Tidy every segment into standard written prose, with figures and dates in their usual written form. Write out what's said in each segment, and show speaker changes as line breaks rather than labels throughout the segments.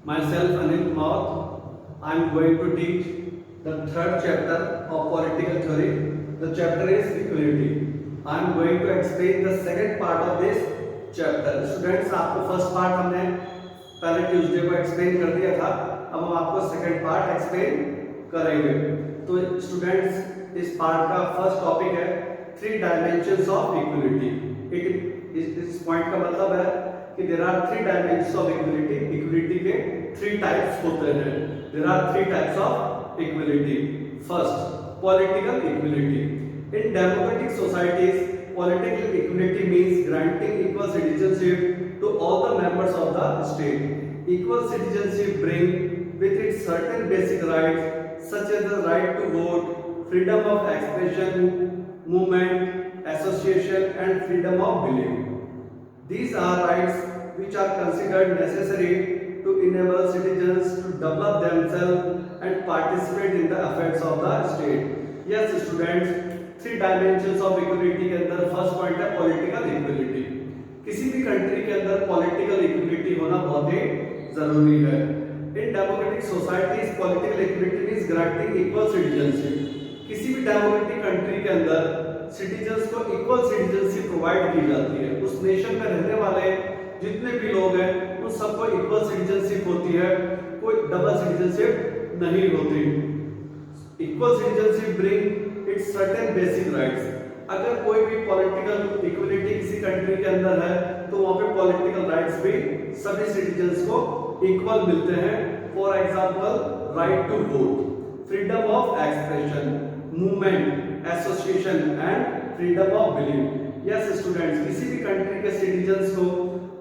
Myself Anil Maut. I am going to teach the third chapter of political theory. The chapter is equality. I am going to explain the second part of this chapter. Students, आपको first part हमने पहले Tuesday को explain कर दिया था. अब हम आपको सेकंड पार्ट एक्सप्लेन करेंगे. तो स्टूडेंट्स, इस पार्ट का फर्स्ट टॉपिक है थ्री डायमेंशंस ऑफ इक्विलिटी. इस पॉइंट का मतलब है कि there are three dimensions of equality. Equality के थ्री टाइप्स होते हैं. There are three types of equality. First, political equality. In democratic societies, political equality means granting equal citizenship to all the members of the state. Equal citizenship bring with it certain basic rights such as the right to vote, freedom of expression, movement, association and freedom of belief. These are rights which are considered necessary to enable citizens to develop themselves and participate in the affairs of the state. Yes students, three dimensions of equality के अंदर first point है political equality. किसी भी country के अंदर political equality होना बहुत ही जरूरी है. इन democratic societies, political equality means granting equal citizenship. किसी भी डेमोक्रेटिक कंट्री के अंदर सिटीजन्स को इक्वल सिटीजनशिप प्रोवाइड की जाती है. उस नेशन में रहने वाले जितने भी लोग हैं उन सबको इक्वल सिटीजनशिप होती है. कोई डबल सिटीजनशिप नहीं होती. Equal citizenship bring it's certain basic rights. अगर कोई भी पॉलिटिकल इक्विलिटी किसी कंट्री के अंदर है तो वहां पे पॉलिटिकल राइट्स भी सभी सिटीजन्स को इक्वल मिलते हैं. For example, right to vote, freedom of expression, movement, association and freedom of belief. Yes students, किसी भी कंट्री के सिटीजन्स को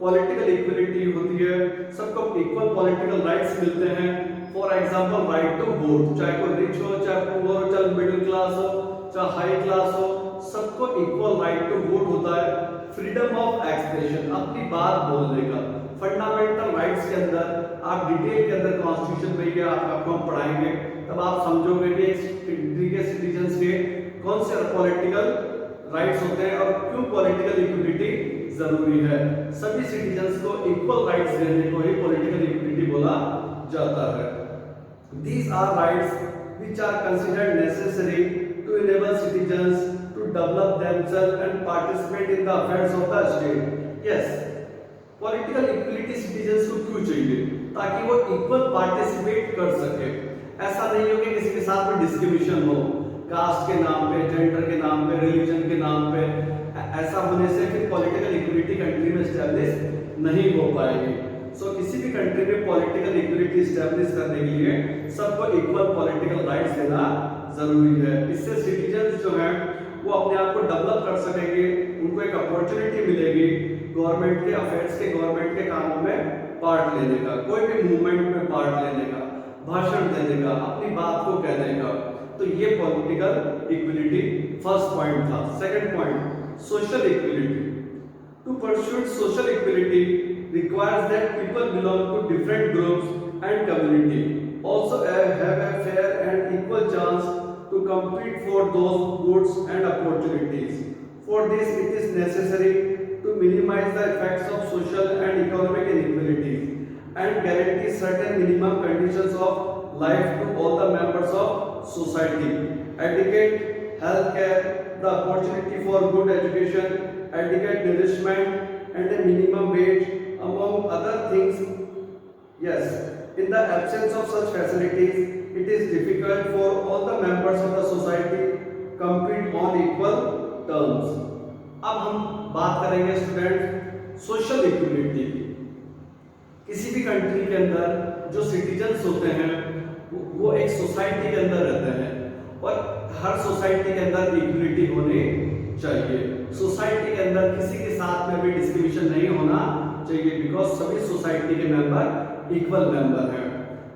पॉलिटिकल इक्विलिटी होती है. सबको इक्वल पॉलिटिकल राइट्स मिलते हैं. For example, right to vote, चाहे कोई रिच हो, चाहे पुअर हो, चाहे मिडिल क्लास हो, चाहे हाई क्लास हो, सबको इक्वल राइट टू वोट होता है. फ्रीडम ऑफ एक्सप्रेशन, अपनी बात बोलने का. फंडामेंटल राइट्स के अंदर आप डिटेल के अंदर कॉन्स्टिट्यूशन में ये आपको हम पढ़ाएंगे, तब आप समझोगे कि इस कंट्री के सिटीजन्स के कौन से पॉलिटिकल राइट्स होते हैं और क्यों पॉलिटिकल इक्विलिटी जरूरी है. सभी सिटीजन्स को इक्वल राइट्स देने को ही पॉलिटिकल इक्विलिटी बोला जाता है. These are rights which are considered necessary to enable citizens to develop themselves and participate in the affairs of the state. Yes, political equality citizens को क्यों चाहिए? ताकि वो इक्वल पार्टिसिपेट कर सके. ऐसा नहीं हो कि किसी के साथ में डिस्क्रिमिनेशन हो, कास्ट के नाम पे, जेंडर के नाम पे, रिलीजन के नाम पे. ऐसा होने से फिर पॉलिटिकल इक्विलिटी कंट्री में एस्टैब्लिश नहीं हो पाएगी. सो किसी भी कंट्री में पॉलिटिकल इक्विलिटी एस्टैब्लिश करने के लिए सबको इक्वल पॉलिटिकल राइट्स देना जरूरी है. इससे सिटीजन्स जो हैं वो अपने आप को डेवलप कर सकेंगे. उनको एक अपॉर्चुनिटी मिलेगी गवर्नमेंट के अफेयर्स के, गवर्नमेंट के कामों में पार्ट लेने का, कोई भी मूवमेंट में पार्ट लेने का, भाषण देने का, अपनी बात को कहने का. तो ये पॉलिटिकल इक्विलिटी फर्स्ट पॉइंट था. Second point, social equality. To pursue social equality requires that people belong to different groups and community also have a fair and equal chance to compete for those goods and opportunities. For this, it is necessary to minimize the effects of social and economic inequalities and guarantee certain minimum conditions of life to all the members of society. Adequate health care, the opportunity for good education, adequate nourishment and a minimum wage among other things. Yes, in the absence of such facilities, it is difficult for all the members of the society compete on equal terms. अब हम बात करेंगे student social equality की. किसी भी country के अंदर जो सिटीजन्स होते हैं वो एक सोसाइटी के अंदर रहते हैं और हर सोसाइटी के अंदर इक्विलिटी होनी चाहिए. सोसाइटी के अंदर किसी के साथ में भी डिस्क्रिमिनेशन नहीं होना चाहिए, बिकॉज सभी सोसाइटी के मेंबर इक्वल मेंबर हैं.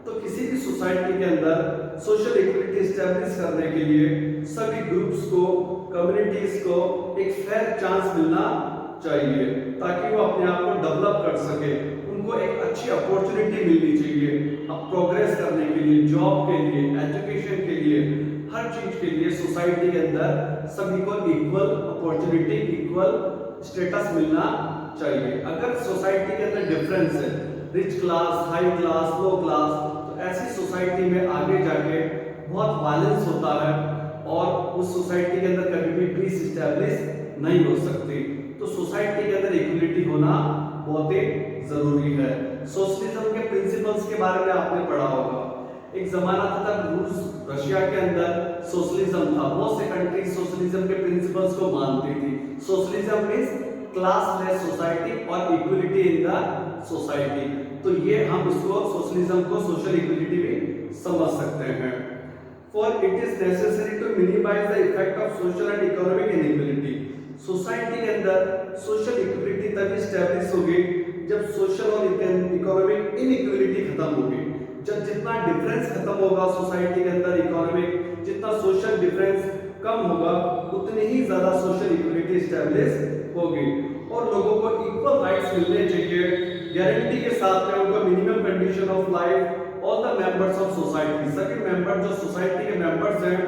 तो किसी भी सोसाइटी के अंदर सोशल इक्विलिटी एस्टैब्लिश करने के लिए सभी ग्रुप्स को, कम्युनिटीज को एक फेयर चांस मिलना चाहिए ताकि वो अपने आप को डेवलप कर सके. उनको एक अच्छी अपॉर्चुनिटी मिलनी चाहिए अब प्रोग्रेस करने के लिए, जॉब के लिए, एजुकेशन के लिए, हर चीज के लिए. सोसाइटी के अंदर सभी को इक्वल अपॉर्चुनिटी, इक्वल स्टेटस मिलना चाहिए. अगर सोसाइटी के अंदर डिफरेंस है, रिच क्लास, हाई क्लास, लो क्लास, तो ऐसी सोसाइटी में आगे जाके बहुत वायलेंस होता है और उस सोसाइटी के अंदर कभी भी पीस इस्टेब्लिश नहीं हो सकती। तो सोसाइटी के अंदर इक्वलिटी होना बहुत ही जरूरी है। सोशलिज्म के प्रिंसिपल्स के बारे में आपने पढ़ा होगा। एक जमाना था तब रूस रशिया के अंदर सोशलिज्म था, बहुत से कंट्री सोशलिज्म के प्रिंसिपल्स को मानती थी। सोशलिज्म मींस क्लासलेस सोसाइटी और इक्वलिटी इन द सोसाइटी। तो ये हम इसको सोशलिज्म को सोशल इक्वलिटी भी समझ सकते हैं। For it is necessary to minimize the effect of social and economic inequality. Society के अंदर सोशल इक्वलिटी तभी स्टैब्लिश होगी जब सोशल और इकोनॉमिक इनइक्वलिटी खत्म होगी। जब जितना डिफरेंस खत्म होगा सोसाइटी के अंदर इकोनॉमिक, जितना सोशल डिफरेंस कम होगा, उतनी ही ज्यादा सोशल इक्वलिटी स्टैब्लिश होगी और लोगों को इक्वल राइट्स मिलने चाहिए। गारंटी के साथ में उनको minimum condition of life all the members of society, सभी मेंबर जो सोसाइटी के मेंबर्स हैं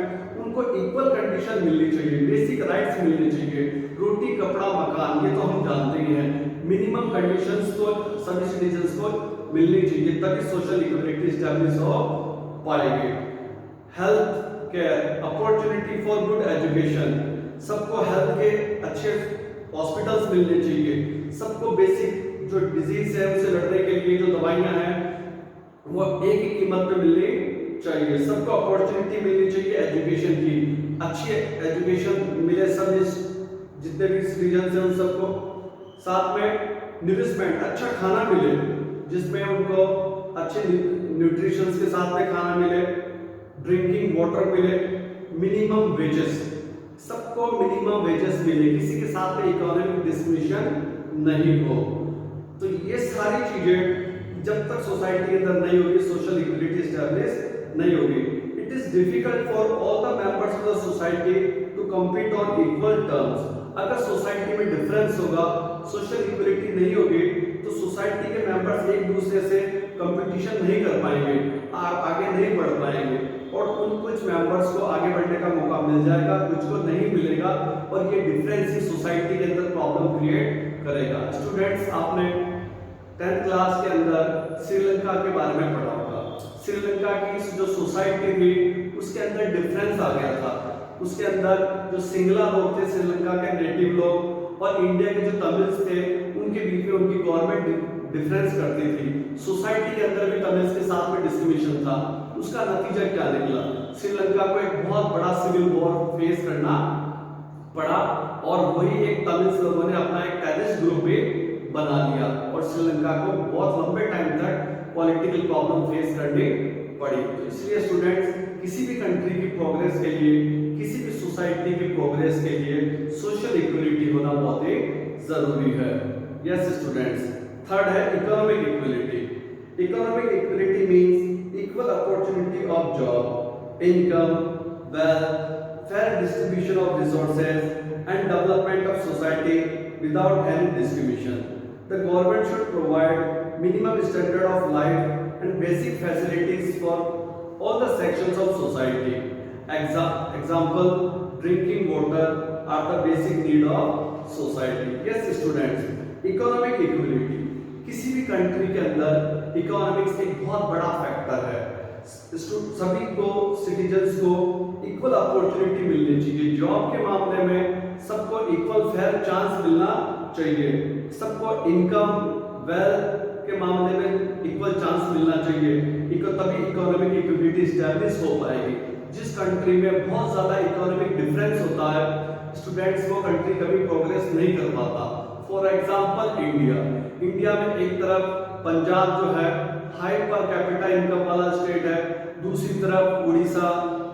उनको इक्वल कंडीशन मिलनी चाहिए, बेसिक राइट्स मिलने चाहिए। रोटी, कपड़ा, मकान, ये तो हम जानते ही हैं। मिनिमम कंडीशंस तो सभी सिटीजंस को मिलनी चाहिए, तभी सोशल इक्वलिटी स्टैब्लिश हो पाएगी। Health care, opportunity for good education, सबको हेल्थ के अच्छे हॉस्पिटल्स मिलने चाहिए। सबको बेसिक जो डिजीज है उसे लड़ने के लिए जो दवाइयां हैं वो एक ही कीमत पे मिलनी चाहिए। सबको अपॉर्चुनिटी मिलनी चाहिए एजुकेशन की, अच्छी एजुकेशन मिले सब जितने भी सिटीजन हैं उन सबको। साथ में न्यूट्रिशमेंट, अच्छा खाना मिले जिसमें उनको अच्छे न्यूट्रिशंस के साथ में खाना मिले, ड्रिंकिंग वाटर मिले, मिनिमम वेजेस, सबको मिनिमम वेजेस मिले, किसी के साथ में इकोनॉमिक डिस्क्रिमिनेशन नहीं हो। तो ये सारी चीजें जब तक सोसाइटी के अंदर नहीं होगी, सोशल इक्वलिटी स्टैब्लिश नहीं होगी। It is difficult for all the members of the society to compete on equal terms. अगर सोसाइटी में डिफरेंस होगा, सोशल इक्वलिटी नहीं होगी, तो सोसाइटी के मेंबर्स एक दूसरे से कंपटीशन नहीं कर पाएंगे, आगे नहीं बढ़ पाएंगे और उन कुछ मेंबर्स को आगे बढ़ने का मौका मिल जाएगा, कुछ को नहीं मिलेगा और ये डिफरेंस ही सोसाइटी के अंदर प्रॉब्लम क्रिएट करेगा। स्टूडेंट्स, आपने 10th क्लास के अंदर श्रीलंका के बारे में पढ़ा होगा। श्रीलंका की जो सोसाइटी थी उसके अंदर डिफरेंस आ गया था। उसके अंदर जो सिंगला लोग थे, श्रीलंका के नेटिव लोग, और इंडिया के जो तमिल्स थे, उनके बीच में उनकी गवर्नमेंट डिफरेंस करती थी। सोसाइटी के अंदर भी तमिल्स के साथ में डिस्क्रिमिनेशन था। उसका नतीजा क्या निकला? श्रीलंका को एक बहुत बड़ा सिविल वॉर फेस करना पड़ा और वही एक तमिल लोगों ने अपना एक टेररिस्ट ग्रुप भी बना लिया और श्रीलंका को बहुत लंबे टाइम तक पॉलिटिकल प्रॉब्लम फेस करनी पड़ी। तो इसलिए स्टूडेंट्स, किसी भी कंट्री की प्रोग्रेस के लिए, किसी भी सोसाइटी की प्रोग्रेस के लिए सोशल इक्वलिटी होना बहुत ही जरूरी है। यस स्टूडेंट्स, थर्ड है economic equality. Economic equality means equal opportunity of job, income, wealth, fair distribution of resources and development of society without any discrimination. The government should provide minimum standard of life and basic facilities for all the sections of society. Example, drinking water are the basic need of society. Yes students, economic equality किसी भी country के अंदर economics एक बहुत बड़ा factor है। सभी को, सिटीजन्स को इक्वल अपॉर्चुनिटी मिलनी चाहिए। जॉब के मामले में सबको इक्वल फेयर चांस मिलना चाहिए। सबको इनकम, वेल्थ के मामले में इक्वल चांस मिलना चाहिए। तभी इकोनॉमिक इक्विटी स्टैब्लिश हो पाएगी। जिस कंट्री में बहुत ज्यादा इकोनॉमिक डिफरेंस होता है, स्टूडेंट्स, वो कंट्री कभी प्रोग्रेस नहीं कर पाता। फॉर एग्जाम्पल इंडिया में एक तरफ पंजाब जो है हाई पर कैपिटा इनकम वाला स्टेट है, दूसरी तरफ उड़ीसा,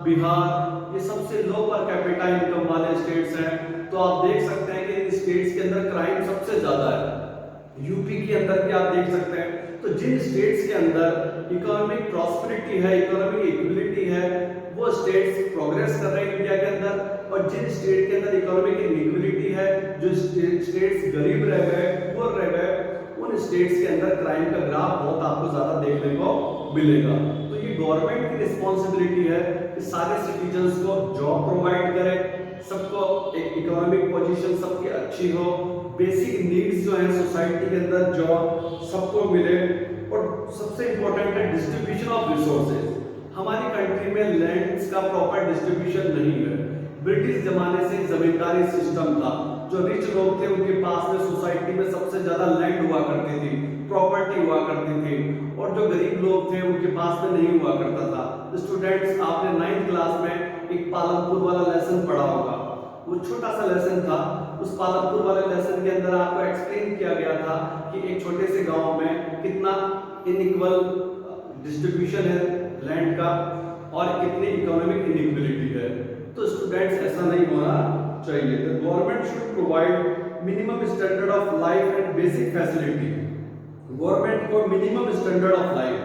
बिहार, ये सबसे लो पर कैपिटा इनकम वाले स्टेट्स हैं। तो आप देख सकते हैं कि इन स्टेट्स के अंदर क्राइम सबसे ज्यादा है। यूपी के अंदर भी आप देख सकते हैं। तो जिन स्टेट्स के अंदर इकोनॉमिक प्रॉस्पेरिटी है, इकोनॉमिक इक्विलिटी है, वो स्टेट्स प्रोग्रेस कर रहे हैं इंडिया के अंदर। और जिन स्टेट के अंदर इकोनॉमिक इनइक्विलिटी है, जो स्टेट्स गरीब रह गए, पुअर रह गए, उन स्टेट्स के अंदर क्राइम का ग्राफ बहुत आपको ज्यादा देखने को मिलेगा। तो ये गवर्नमेंट की रिस्पॉन्सिबिलिटी है कि सारे सिटीजन्स को जॉब प्रोवाइड करे, सबको एक इकोनॉमिक पोजीशन सबकी अच्छी हो, बेसिक नीड्स जो है सोसाइटी के अंदर जॉब सबको मिले, सबसे इम्पोर्टेंट है डिस्ट्रीब्यूशन ऑफ रिसोर्सेज। हमारी कंट्री में लैंड्स का प्रॉपर डिस्ट्रीब्यूशन नहीं है। ब्रिटिश जमाने से जमींदारी सिस्टम था। जो रिच लोग थे उनके पास में सोसाइटी में सबसे ज्यादा लैंड हुआ करती थी, प्रॉपर्टी हुआ करती थी, और जो गरीब लोग थे उनके पास में नहीं हुआ करता था। स्टूडेंट्स, आपने 9th क्लास में एक पालमपुर वाला लेसन पढ़ा होगा। वो छोटा सा लेसन था। उस पालमपुर वाले लेसन के अंदर आपको एक्सप्लेन किया गया था कि एक छोटे से गांव में कितना इनइक्वल डिस्ट्रीब्यूशन है लैंड का और कितनी इकोनॉमिक इनइक्वलिटी है। तो स्टूडेंट्स, ऐसा नहीं होना चाहिए। The government should provide minimum standard of life and basic facility. Government को मिनिमम स्टैंडर्ड ऑफ लाइफ,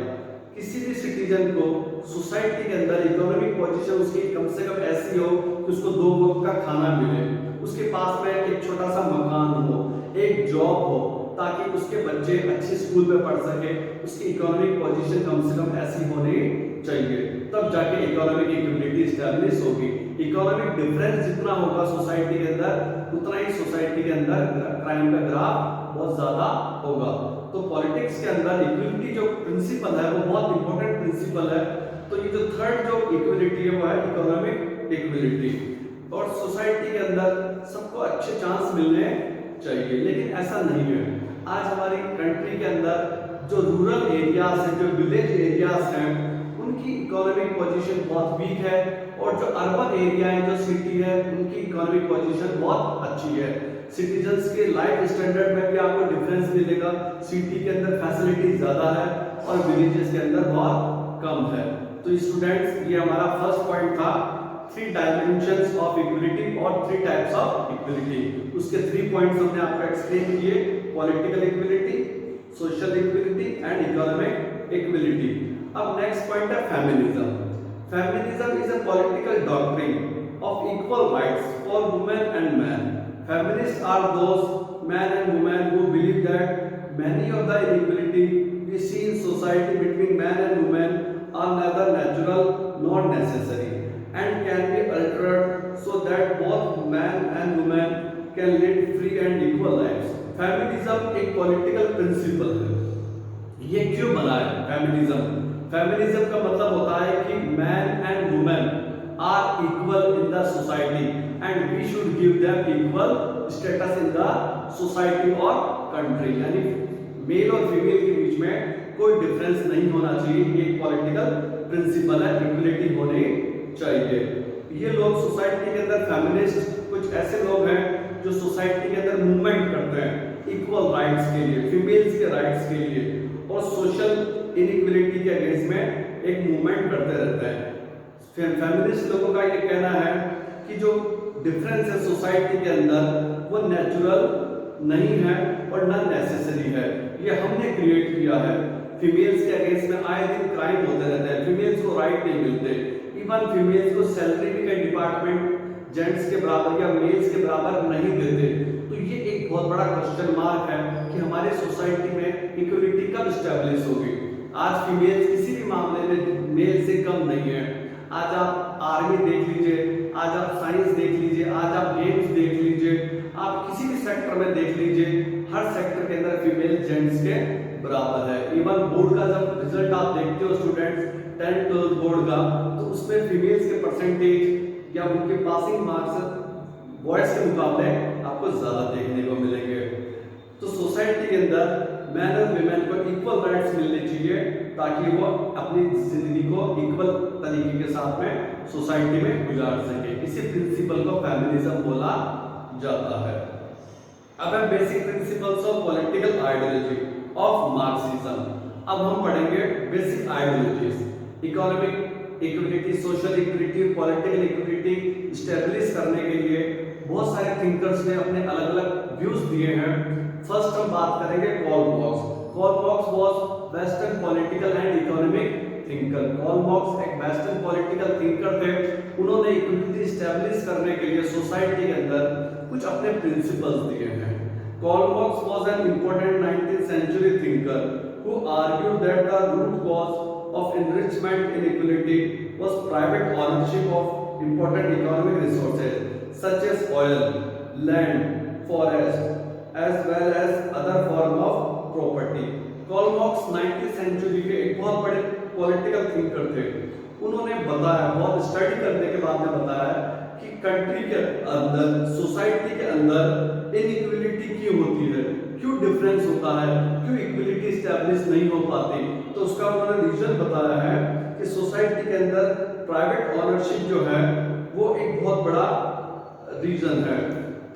किसी भी सिटीजन को सोसाइटी के अंदर इकोनॉमिक पोजीशन उसकी कम से कम ऐसी हो कि उसको 2 वक्त का खाना मिले, उसके पास में एक छोटा सा मकान हो, एक जॉब हो, ताकि उसके बच्चे अच्छे स्कूल में पढ़ सके। उसकी इकोनॉमिक पोजीशन कम से कम ऐसी होनी चाहिए, तब जाके इकोनॉमिक इक्विलिटी स्टैब्लिश होगी। इकोनॉमिक डिफरेंस जितना होगा सोसाइटी के अंदर, उतना ही सोसाइटी के अंदर क्राइम का ग्राफ बहुत ज्यादा होगा। तो पॉलिटिक्स के अंदर इक्विलिटी जो प्रिंसिपल है वो बहुत इंपॉर्टेंट प्रिंसिपल है। तो ये जो थर्ड जो इक्विलिटी है वो है इकोनॉमिक इक्विलिटी। और सोसाइटी के अंदर सबको अच्छे चांस मिलने चाहिए, लेकिन ऐसा नहीं है। आज हमारी कंट्री के अंदर जो रूरल एरियाज हैं, जो विलेज एरियाज हैं, उनकी इकोनॉमिक पोजीशन बहुत वीक है, और जो अर्बन एरिया है, जो सिटी है, उनकी इकोनॉमिक पोजीशन बहुत अच्छी है। सिटीजन्स के लाइफ स्टैंडर्ड में भी आपको डिफरेंस मिलेगा। सिटी के अंदर फैसिलिटी ज्यादा है और विलेजेस के अंदर बहुत कम है। तो स्टूडेंट्स, ये हमारा फर्स्ट पॉइंट था, 3 डायमेंशंस ऑफ इक्विलिटी और 3 टाइप्स ऑफ इक्विलिटी। उसके 3 पॉइंट्स हमने आपको एक्सप्लेन किए, political equality, social equality and economic equality. अब नेक्स्ट पॉइंट है feminism. Feminism is a political doctrine of equal rights for women and man. Feminists are those men and women who believe that many of the inequality we see in society between men and women are neither natural nor necessary and can be altered so that both men and women can lead free and equal lives. Feminism एक political principle है। ये क्यों बना है feminism? Feminism का मतलब होता है कि man and women are equal in the society and we should give them equal status in the society or country। यानी मेल और फीमेल के बीच में कोई डिफरेंस नहीं होना चाहिए। ये एक पॉलिटिकल प्रिंसिपल है, इक्वलिटी होनी चाहिए। ये लोग सोसाइटी के अंदर फेमिनिस्ट कुछ ऐसे लोग हैं जो सोसाइटी के अंदर मूवमेंट करते हैं इक्वल राइट्स के लिए, फीमेल्स के राइट्स के लिए, और सोशल इनइक्वलिटी के अगेंस्ट में एक मूवमेंट करते रहते हैं। फेमिनिस्ट लोगों का ये कहना है कि जो डिफरेंस है सोसाइटी के अंदर वो नेचुरल नहीं है और ना नेसेसरी है, ये हमने क्रिएट किया है। फीमेल्स के अगेंस्ट में आए दिन क्राइम होते रहते हैं, फीमेल्स को राइट नहीं मिलते, इवन फीमेल्स को सैलरी भी कई डिपार्टमेंट जेंट्स के बराबर या मेल्स के बराबर नहीं देते। तो ये एक बहुत बड़ा क्वेश्चन मार्क है कि हमारे सोसाइटी में इक्वलिटी कब स्टैब्लिश होगी। आज फीमेल्स किसी भी मामले में मेल से कम नहीं है। आज आप आर्मी देख लीजिए, आज आप साइंस देख लीजिए, आज आप गेम्स देख लीजिए, आप किसी भी सेक्टर में देख लीजिए, हर सेक्टर के अंदर फीमेल जेंट्स के बराबर है। इवन बोर्ड का जब रिजल्ट आप देखते हो स्टूडेंट्स 10th 12th बोर्ड का, तो उसमें फीमेल्स के परसेंटेज या उनके पासिंग मार्क्स बॉयज के मुकाबले आपको ज्यादा देखने को मिलेंगे। तो सोसाइटी के अंदर मैन और वुमेन को इक्वल राइट्स मिलने चाहिए ताकि वो अपनी जिंदगी को इक्वल तरीके के साथ में सोसाइटी में गुजार सके। इसी प्रिंसिपल को फेमिनिज्म बोला जाता है। अब है basic principles of political ideology of Marxism. अब हम पढ़ेंगे basic ideologies, economic equality, social equality, political equality establish करने के लिए बहुत सारे थिंकर्स ने अपने अलग अलग व्यूज दिए हैं। फर्स्ट हम बात करेंगे Karl Marx. Karl Marx was western political and economic thinker. Karl Marx एक वेस्टर्न पॉलिटिकल थिंकर थे। उन्होंने इक्विलिटी स्टैब्लिश करने के लिए सोसाइटी के अंदर कुछ अपने प्रिंसिपल्स दिए हैं। Karl Marx was an important 19th century thinker who argued that the root cause of enrichment inequality was private ownership of important economic resources such as oil, land, forest, as well as other form of property। Karl Marx 19वीं century के एक बहुत बड़े political thinker थे। उन्होंने बताया, बहुत study करने के बाद में बताया कि कंट्री के अंदर, सोसाइटी के अंदर इनइक्वलिटी क्यों होती है, क्यों डिफरेंस होता है, क्यों इक्वलिटी स्टैब्लिश नहीं हो पाती। तो उसका उन्होंने रीजन बताया है कि सोसाइटी के अंदर प्राइवेट ऑनरशिप जो है वो एक बहुत बड़ा रीजन है।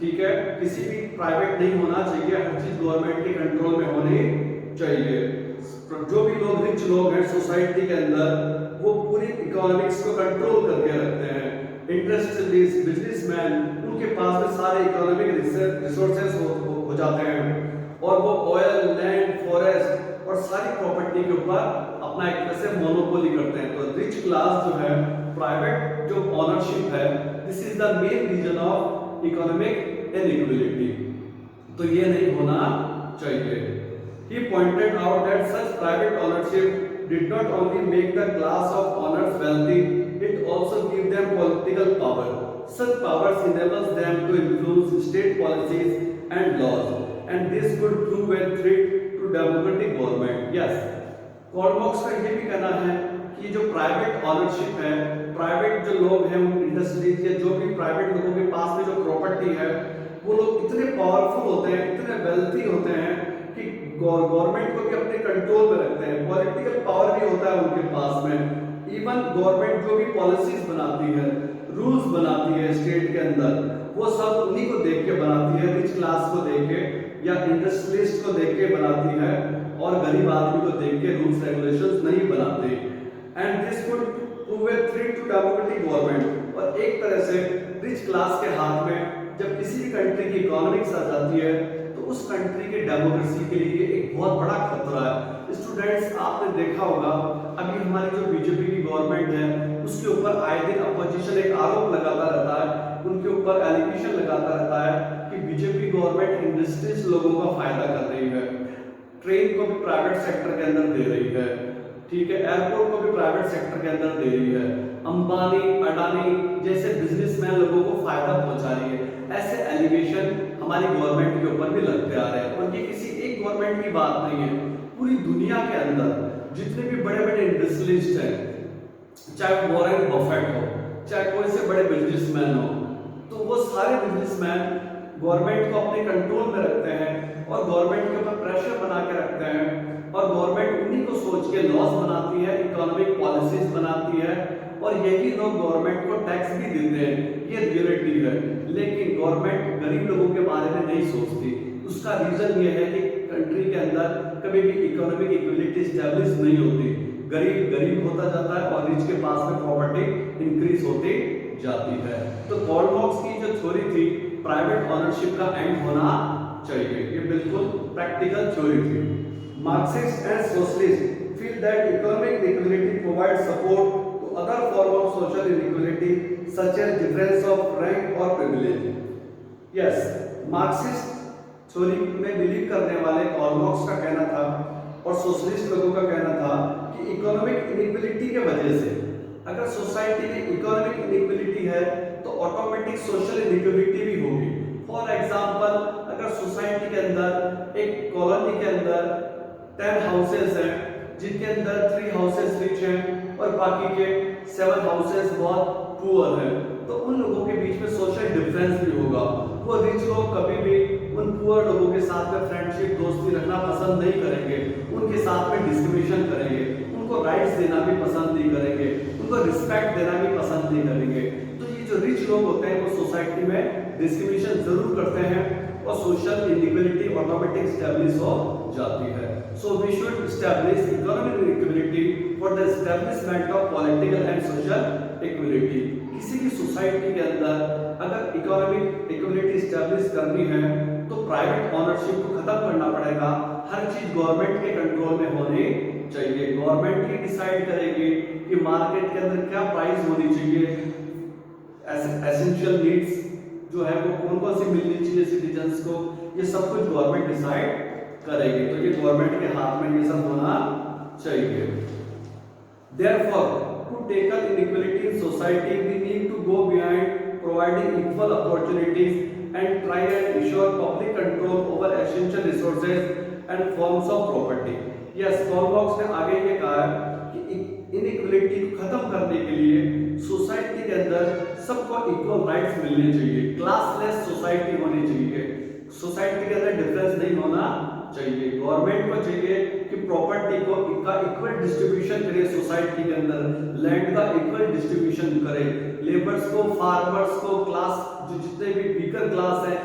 ठीक है, किसी भी प्राइवेट नहीं होना चाहिए, हर चीज गवर्नमेंट के कंट्रोल में होनी चाहिए। जो भी लोग रिच लोग हैं सोसाइटी के अंदर, वो पूरी इकोनॉमिक्स को कंट्रोल करके रखते हैं। इंडस्ट्रियलिस्ट, बिजनेसमैन, उनके पास में सारे इकोनॉमिक रिसोर्सेज हो जाते हैं और वो ऑयल, लैंड, फॉरेस्ट और सारी प्रॉपर्टी के ऊपर अपना एक तरह से मोनोपोली करते हैं। तो रिच क्लास जो है, प्राइवेट जो ऑनरशिप है, this is the main reason of economic inequality. तो ये नहीं होना चाहिए। He pointed out that such private ownership did not only make the class of owners wealthy, it also gave them political power. Such powers enables them to influence state policies and laws, and this could prove a threat to democratic government. Yes, Karl Marx का ये भी कहना है कि जो private ownership है, private जो लोग हैं, इंडस्ट्रीज या जो भी प्राइवेट लोगों के पास में जो प्रॉपर्टी है, वो लोग इतने पावरफुल होते हैं, इतने वेल्थी होते हैं कि गवर्नमेंट को भी अपने कंट्रोल में रखते हैं। पॉलिटिकल पावर भी होता है उनके पास में। इवन गवर्नमेंट जो भी पॉलिसीज बनाती है, रूल्स बनाती है स्टेट के अंदर, वो सब उन्हीं को देख के बनाती है, रिच क्लास को देख के या इंडस्ट्रियलिस्ट को देख के बनाती है, और गरीब आदमी को देख के रूल्स रेगुलेशंस नहीं बनाते। And this could prove a threat to democratic government. और एक तरह से रिच क्लास के हाथ में जब किसी भी कंट्री की इकोनॉमिक्स आ जाती है, तो उस कंट्री के डेमोक्रेसी के लिए एक बहुत बड़ा खतरा है। स्टूडेंट्स, आपने देखा होगा अभी हमारी जो बीजेपी की गवर्नमेंट है, उसके ऊपर आए दिन अपोजिशन एक आरोप लगाता रहता है, उनके ऊपर एलिगेशन लगाता रहता है कि बीजेपी गवर्नमेंट इंडस्ट्रीज लोगों का फायदा कर रही है, ट्रेन को भी प्राइवेट सेक्टर के अंदर दे रही है, ठीक है, एयरपोर्ट को भी प्राइवेट सेक्टर के अंदर दे रही है, अंबानी, अडानी जैसे बिजनेसमैन लोगों को फायदा पहुंचा रही है। ऐसे एलिगेशन हमारी गवर्नमेंट के ऊपर भी लगते आ रहे हैं। और ये किसी एक गवर्नमेंट की बात नहीं है, पूरी दुनिया के अंदर जितने भी बड़े बड़े इंडस्ट्रियलिस्ट हैं, चाहे वॉरेन बफेट हो, चाहे कोई से बड़े बिजनेसमैन हो, तो वो सारे बिजनेसमैन गवर्नमेंट को अपने कंट्रोल में रखते हैं और गवर्नमेंट के ऊपर प्रेशर बना के रखते हैं, और गवर्नमेंट उन्हीं को सोच के लॉस बनाती है, इकोनॉमिक पॉलिसीज बनाती है, और यही लोग गवर्नमेंट को टैक्स भी देते हैं। ये रियलिटी है। लेकिन गवर्नमेंट गरीब लोगों के बारे में नहीं सोचती। उसका रीजन ये है कि कंट्री के अंदर कभी भी इकोनॉमिक इक्वलिटी स्टैब्लिश नहीं होती। गरीब गरीब होता जाता है और रिच के पास में प्रॉपर्टी इंक्रीज होती जाती है। तो कार्ल मार्क्स की जो थ्योरी थी, प्राइवेट ऑनरशिप का एंड होना चाहिए, ये बिल्कुल प्रैक्टिकल थ्योरी थी। Marxist and socialist feel that economic inequality provides support to other form of social inequality such as difference of rank or privilege. Yes, Marxist theory में believe करने वाले Karl Marx का कहना था और सोशलिस्ट लोगों का कहना था कि इकोनॉमिक इनइक्वलिटी के वजह से, अगर सोसाइटी में इकोनॉमिक इनइक्वलिटी है तो ऑटोमेटिक सोशल इनइक्वलिटी भी होगी। फॉर एग्जांपल, अगर सोसाइटी के अंदर एक कॉलोनी के अंदर 10 हाउसेस हैं जिनके अंदर 3 हाउसेस रिच हैं और बाकी के 7 हाउसेस बहुत पुअर हैं, तो उन लोगों के बीच में सोशल डिफरेंस भी होगा। वो रिच लोग कभी भी उन पुअर लोगों के साथ में फ्रेंडशिप, दोस्ती रखना पसंद नहीं करेंगे, उनके साथ में डिस्क्रिमिनेशन करेंगे, उनको राइट्स देना भी पसंद नहीं करेंगे, उनको रिस्पेक्ट देना भी पसंद नहीं करेंगे। तो ये जो रिच लोग होते हैं वो सोसाइटी में डिस्क्रिमिनेशन जरूर करते हैं और सोशल इनइक्वलिटी ऑटोमेटिक स्टैब्लिश हो जाती है। So we should establish economic equality for the establishment of political and social equality. किसी भी सोसाइटी के अंदर अगर इकोनॉमिक इक्वलिटी स्टैब्लिश करनी है तो प्राइवेट ऑनरशिप को खत्म करना पड़ेगा। हर चीज गवर्नमेंट के कंट्रोल में होनी चाहिए। गवर्नमेंट ही डिसाइड करेगी कि मार्केट के अंदर क्या प्राइस होनी चाहिए, एसेंशियल नीड्स जो है वो कौन कौन सी मिलनी चाहिए सिटीजन्स को, ये सब कुछ गवर्नमेंट डिसाइड करेगी। तो ये गवर्नमेंट के हाथ में ये सब होना चाहिए। Therefore, to tackle inequality in society, we need to go behind providing equal opportunities and try and ensure public control over essential resources and forms of property. Yes, Karl Marx ने आगे ये कहा है कि इनइक्वलिटी को खत्म करने के लिए सोसाइटी के अंदर सबको इक्वल राइट्स मिलने चाहिए, क्लासलेस सोसाइटी होनी चाहिए, सोसाइटी के अंदर डिफरेंस नहीं होना चाहिए। गवर्नमेंट को चाहिए कि प्रॉपर्टी को का इक्वल डिस्ट्रीब्यूशन करे, सोसाइटी के अंदर लैंड का इक्वल डिस्ट्रीब्यूशन करे, लेबर्स को, फार्मर्स को, क्लास जो जितने भी वीकर क्लास है,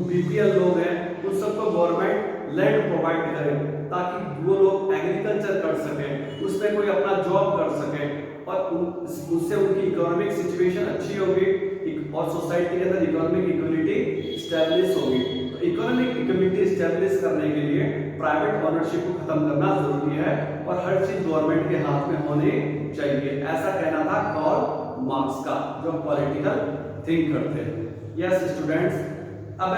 बीपीएल लोग हैं, उन सबको गवर्नमेंट लैंड प्रोवाइड करे ताकि वो लोग एग्रीकल्चर कर सकें, उसमें कोई अपना जॉब कर सके और उससे उनकी इकोनॉमिक सिचुएशन अच्छी होगी और सोसाइटी के अंदर इकोनॉमिक इक्वलिटी स्टैब्लिश होगी। तो इकोनॉमिक इक्वलिटी स्टैब्लिश करने के लिए प्राइवेट ओनरशिप को खत्म करना जरूरी है और हर चीज गवर्नमेंट के हाथ में होनी चाहिए, ऐसा कहना था कार्ल मार्क्स का, जो पॉलिटिकल थिंकर थे। यस स्टूडेंट्स, अब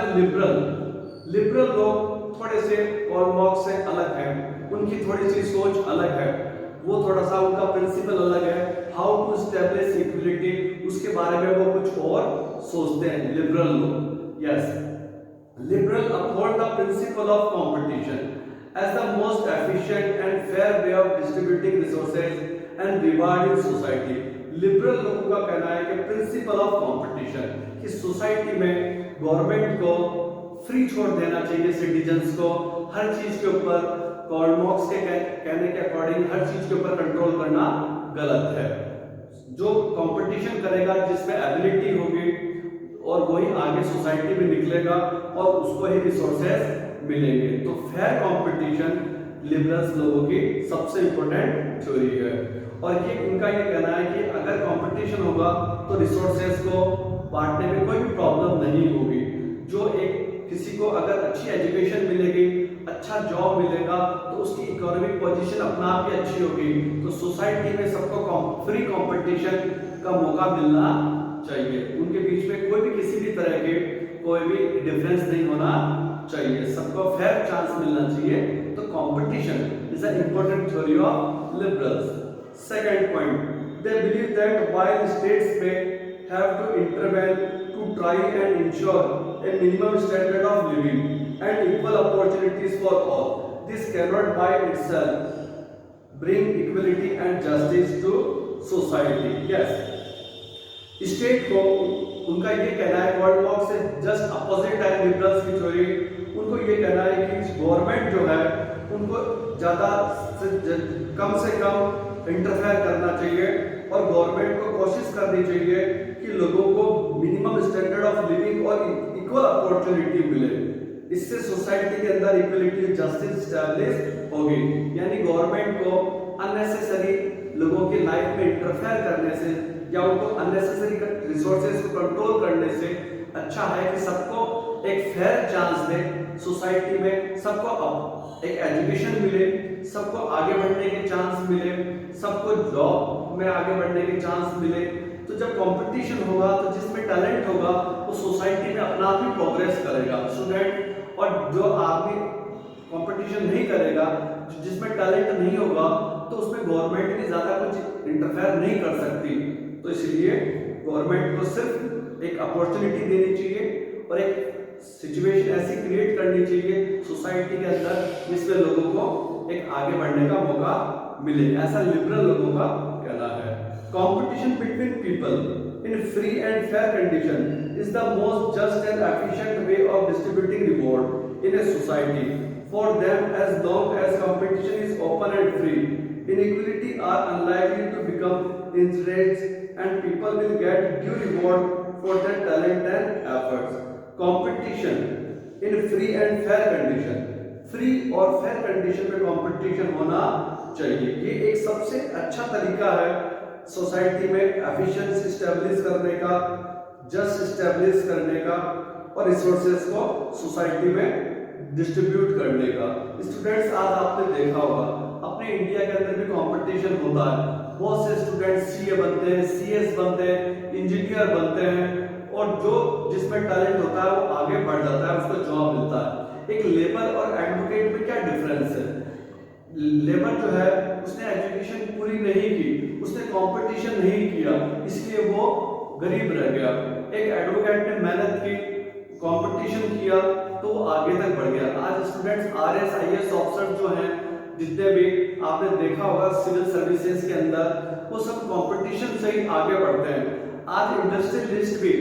लिबरल लोग थोड़े से कार्ल मार्क्स से अलग है, उनकी थोड़ी सी सोच अलग है, वो थोड़ा सा उनका प्रिंसिपल अलग है, हाउ टू एस्टैब्लिश इक्वलिटी, उसके बारे में वो कुछ और सोचते हैं लिबरल लोग। Yes, liberal uphold the principle of competition as the most efficient and fair way of distributing resources and reward in society। Liberal लोगों का कहना है कि प्रिंसिपल ऑफ कंपटीशन, कि सोसाइटी में गवर्नमेंट को फ्री छोड़ देना चाहिए सिटीजन्स को, हर चीज के ऊपर कार्ल मार्क्स के कहने के अकॉर्डिंग हर चीज के ऊपर कंट्रोल करना गलत है। जो कंपटीशन करेगा, जिसमें एबिलिटी होगी और वही आगे सोसाइटी में निकलेगा और उसको ही रिसोर्सेज मिलेंगे। तो फेयर कंपटीशन लिबरल्स लोगों की सबसे इंपॉर्टेंट थ्योरी है और ये उनका ये कहना है कि अगर कंपटीशन होगा तो रिसोर्सेज को बांटने में कोई भी प्रॉब्लम नहीं होगी। जो एक किसी को अगर अच्छी एजुकेशन मिलेगी, अच्छा जॉब मिलेगा तो उसकी इकोनॉमिक पोजीशन अपना आप ही अच्छी होगी। तो सोसाइटी में सबको फ्री कंपटीशन का मौका मिलना चाहिए, उनके बीच में कोई भी किसी भी तरह के कोई भी डिफरेंस नहीं होना चाहिए, सबको फेयर चांस मिलना चाहिए। तो competition is an important theory of liberals. Second point, they believe that while states में have to intervene to try and ensure a minimum standard of living and equal opportunities for all, this cannot by itself bring equality and justice to society। yes, state को, उनका ये कहना है, Karl Marx से just opposite है liberals की theory. उनको ये कहना है कि गवर्नमेंट जो है उनको ज़्यादा से कम इंटरफेयर करना चाहिए और गवर्नमेंट को कोशिश करनी चाहिए कि लोगों को मिनिमम स्टैंडर्ड ऑफ लिविंग और इक्वल अपॉर्चुनिटी मिले। इससे सोसाइटी के अंदर इक्वलिटी जस्टिस स्टैब्लिश होगी। यानी गवर्नमेंट को अननेसेसरी लोगों की लाइफ में इंटरफेयर करने से या उनको अननेसेसरी रिसोर्सेज को कंट्रोल करने से अच्छा है कि सबको एक फेयर चांस दे, सोसाइटी में सबको एक एजुकेशन मिले, सबको आगे बढ़ने के चांस मिले, सबको जॉब में आगे बढ़ने के चांस मिले। तो जब कंपटीशन होगा तो जिसमें टैलेंट होगा वो सोसाइटी में अपना आप ही प्रोग्रेस करेगा स्टूडेंट, और जो आदमी कंपटीशन नहीं करेगा, जिसमें टैलेंट नहीं होगा, तो उसमें गवर्नमेंट भी ज्यादा कुछ इंटरफेयर नहीं कर सकती। तो इसलिए गवर्नमेंट को सिर्फ एक अपॉर्चुनिटी देनी चाहिए और एक सिचुएशन ऐसी क्रिएट करनी चाहिए सोसाइटी के अंदर जिसमें लोगों को एक आगे बढ़ने का मौका मिले, ऐसा लिबरल लोगों का कहना है। Competition between people in free and fair condition is the most just and efficient way of distributing reward in a society for them as long as competition is open and free. Inequality are unlikely to become enraged and people will get due reward for their talent and efforts। Competition in free and fair condition, free और fair condition में competition होना चाहिए। ये एक सबसे अच्छा तरीका है सोसाइटी में एफिशिएंसी स्टैब्लिश करने का, जस्ट स्टैब्लिश करने का और रिसोर्सेज को सोसाइटी में डिस्ट्रीब्यूट करने का। स्टूडेंट्स, आज आपने देखा होगा अपने इंडिया के अंदर भी कंपटीशन होता है, बहुत से स्टूडेंट सीए बनते हैं, सीएस बनते हैं, इंजीनियर बनते हैं और जो जिसमें टैलेंट होता है वो आगे बढ़ जाता है, उसको जॉब मिलता है। एक लेबर और एडवोकेट में क्या डिफरेंस है? लेबर जो है उसने एजुकेशन पूरी नहीं की, उसने कंपटीशन नहीं किया, इसलिए वो गरीब रह गया। एक एडवोकेट ने मेहनत की, कंपटीशन किया तो वो आगे तक बढ़ गया। आज स्टूडेंट्स आरएस आईएएस ऑफिसर जो हैं जितने भी आपने देखा होगा सिविल सर्विसेज के अंदर, वो सब कंपटीशन से ही आगे बढ़ते हैं। आज इंडस्ट्रियलिस्ट भी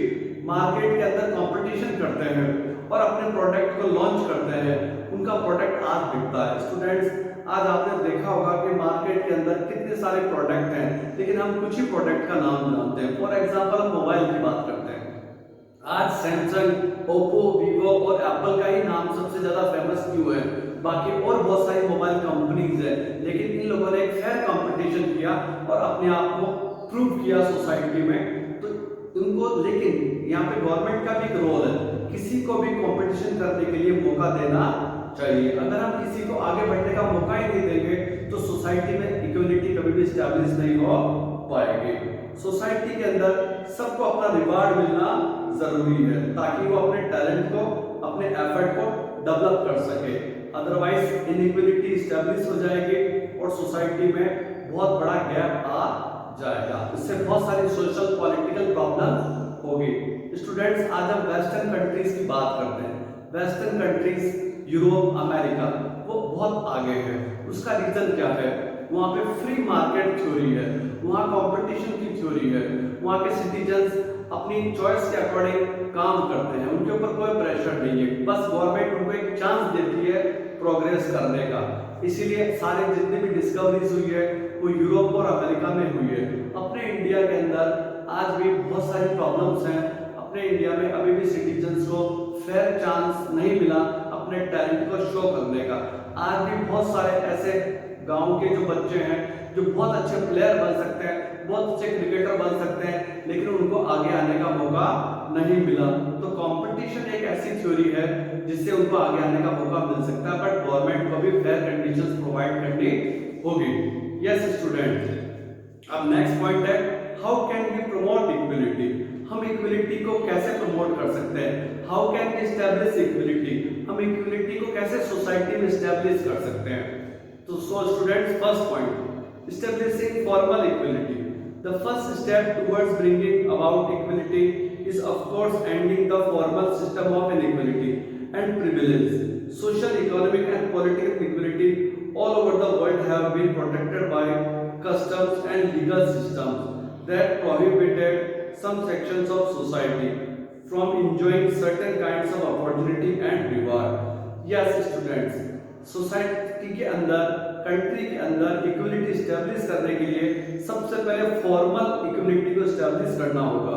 मार्केट के अंदर कंपटीशन करते हैं और अपने प्रोडक्ट को लॉन्च करते हैं, उनका प्रोडक्ट आज बिकता है। स्टूडेंट्स, आज आपने देखा होगा कि मार्केट के अंदर कितने सारे प्रोडक्ट हैं, लेकिन हम कुछ ही प्रोडक्ट का नाम जानते हैं। फॉर एग्जांपल हम मोबाइल की बात करते हैं, आज सैमसंग, ओप्पो, वीवो और एप्पल का ही नाम सबसे ज्यादा फेमस क्यों है? बाकी और बहुत सारी मोबाइल कंपनीज है, लेकिन इन लोगों ने एक फेयर कंपटीशन किया और अपने आप को प्रूव किया सोसाइटी में। तो उनको, लेकिन यहाँ पे गवर्नमेंट का भी एक रोल है, किसी को भी कंपटीशन करने के लिए मौका देना चाहिए। अगर हम किसी को आगे बढ़ने का मौका ही नहीं देंगे तो सोसाइटी में इक्वलिटी कभी भी स्टैब्लिश नहीं हो पाएगी। सोसाइटी के अंदर सबको अपना रिवार्ड मिलना जरूरी है, ताकि वो अपने टैलेंट को, अपने एफर्ट को डेवलप कर सके। अदरवाइज इनइक्वलिटी स्टैब्लिश हो जाएगी और सोसाइटी में बहुत बड़ा गैप आ जाएगा। इससे बहुत सारी सोशल पॉलिटिकल प्रॉब्लम होगी। स्टूडेंट्स, आज हम वेस्टर्न कंट्रीज की बात करते हैं। वेस्टर्न कंट्रीज, यूरोप, अमेरिका, वो बहुत आगे है। उसका रीजन क्या है? वहाँ पे फ्री मार्केट थ्योरी है, वहाँ कंपटीशन की थ्योरी है, वहाँ के सिटीजन्स अपनी चॉइस के अकॉर्डिंग काम करते हैं, उनके ऊपर कोई प्रेशर नहीं है, बस गवर्नमेंट उनको एक चांस देती है प्रोग्रेस करने का। इसीलिए सारे जितने भी डिस्कवरीज हुई है वो यूरोप और अमेरिका में हुई है। अपने इंडिया के अंदर आज भी बहुत सारी प्रॉब्लम्स हैं। अपने इंडिया में अभी भी सिटीजन्स को फेयर चांस नहीं मिला अपने टैलेंट को शो करने का। आज भी बहुत सारे ऐसे गांव के जो बच्चे हैं जो बहुत अच्छे प्लेयर बन सकते हैं, बहुत अच्छे क्रिकेटर बन सकते हैं, लेकिन उनको आगे आने का मौका नहीं मिला। तो कंपटीशन एक ऐसी थ्योरी है जिससे उनको आगे आने का मौका मिल सकता है, बट गवर्नमेंट को भी फेयर कंडीशंस प्रोवाइड करनी होगी। यस स्टूडेंट, अब नेक्स्ट पॉइंट है, how can we promote equality? हम इक्वलिटी को कैसे प्रमोट कर सकते हैं? How can we establish equality? हम इक्वलिटी को कैसे सोसाइटी में एस्टैब्लिश कर सकते हैं? तो so students, first point, establishing formal equality. The first step towards bringing about equality is of course ending the formal system of inequality and privilege. Social, economic and political equality all over the world have been protected by customs and legal systems that prohibited some sections of society from enjoying certain kinds of opportunity and reward. Yes students, society के अंदर, country के अंदर equality establish करने के लिए सबसे पहले formal equality को स्टैब्लिश करना होगा।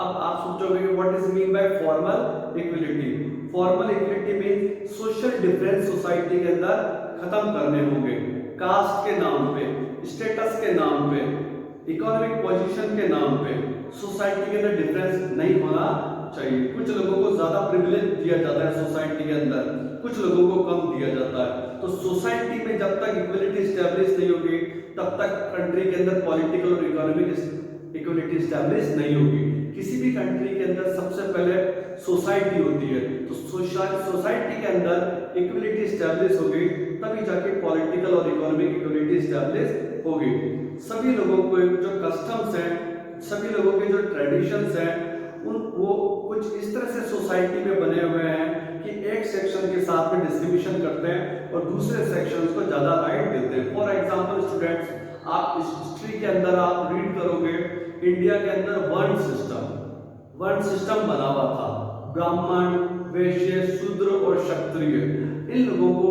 अब आप सोचोगे कि what is mean by formal equality? Formal equality mean social difference society के अंदर खत्म करने होंगे। कास्ट के नाम पे, स्टेटस के नाम पे, इकोनॉमिक पोजीशन के नाम पे सोसाइटी के अंदर डिफरेंस नहीं होना चाहिए। कुछ लोगों को ज्यादा प्रिविलेज दिया जाता है सोसाइटी के अंदर, कुछ लोगों को कम दिया जाता है। तो सोसाइटी में जब तक इक्वलिटी स्टैब्लिश नहीं होगी तब तक कंट्री के अंदर पॉलिटिकल और इकोनॉमिक इक्वलिटी स्टैब्लिश नहीं होगी। किसी भी कंट्री के अंदर सबसे पहले सोसाइटी होती है, तो सोसाइटी के अंदर इक्वलिटी स्टैब्लिश होगी तभी जाके पॉलिटिकल और इकोनॉमिक इक्वलिटी स्टैब्लिश होगी। सभी लोगों को जो कस्टम्स हैं, सभी लोगों के जो ट्रेडिशंस हैं, वो कुछ इस तरह से सोसाइटी में बने हुए हैं कि एक सेक्शन के साथ में डिस्ट्रीब्यूशन करते हैं और दूसरे सेक्शन को ज्यादा राइट देते हैं। फॉर एग्जांपल स्टूडेंट्स, आप हिस्ट्री के अंदर आप रीड करोगे, इंडिया के अंदर वर्ण सिस्टम बना हुआ था। ब्राह्मण, वैश्य, शूद्र और क्षत्रिय, इन लोगों को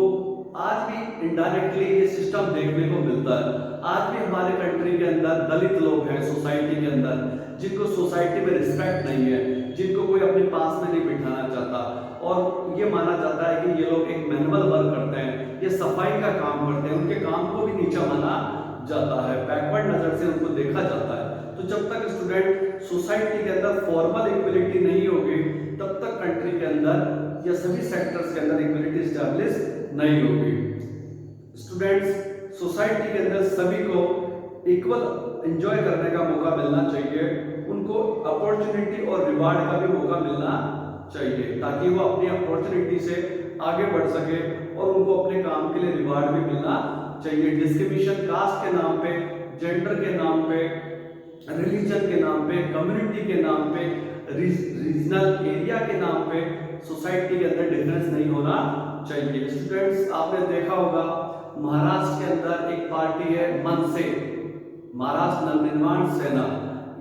आज भी इनडायरेक्टली ये सिस्टम देखने को मिलता है। आज भी हमारे कंट्री के अंदर दलित लोग हैं सोसाइटी के अंदर, जिनको सोसाइटी में रिस्पेक्ट नहीं है, जिनको कोई अपने पास में नहीं बिठाना चाहता, और ये माना जाता है कि ये लोग एक मैनुअल वर्क करते हैं, ये सफाई का काम करते हैं, उनके काम को भी नीचा माना जाता है, बैकवर्ड नजर से उनको देखा जाता है। तो जब तक स्टूडेंट सोसाइटी के अंदर फॉर्मल इक्वलिटी नहीं होगी तब तक कंट्री के अंदर या सभी सेक्टर्स के अंदर इक्वलिटी स्टैब्लिश नहीं होगी। स्टूडेंट्स, सोसाइटी के अंदर सभी को इक्वल एंजॉय करने का मौका मिलना चाहिए, उनको अपॉर्चुनिटी और रिवार्ड का भी मौका मिलना चाहिए, ताकि वो अपनी अपॉर्चुनिटी से आगे बढ़ सके और उनको अपने काम के लिए रिवार्ड भी मिलना चाहिए। डिस्क्रिमिनेशन कास्ट के नाम पे, जेंडर के नाम पे, रिलीजन के नाम पे, कम्युनिटी के नाम पे, रीजनल एरिया के नाम पे सोसाइटी के अंदर डिफरेंस नहीं होना चाहिए। स्टूडेंट्स, आपने देखा होगा महाराष्ट्र के अंदर एक पार्टी है मनसे, महाराष्ट्र नवनिर्माण सेना।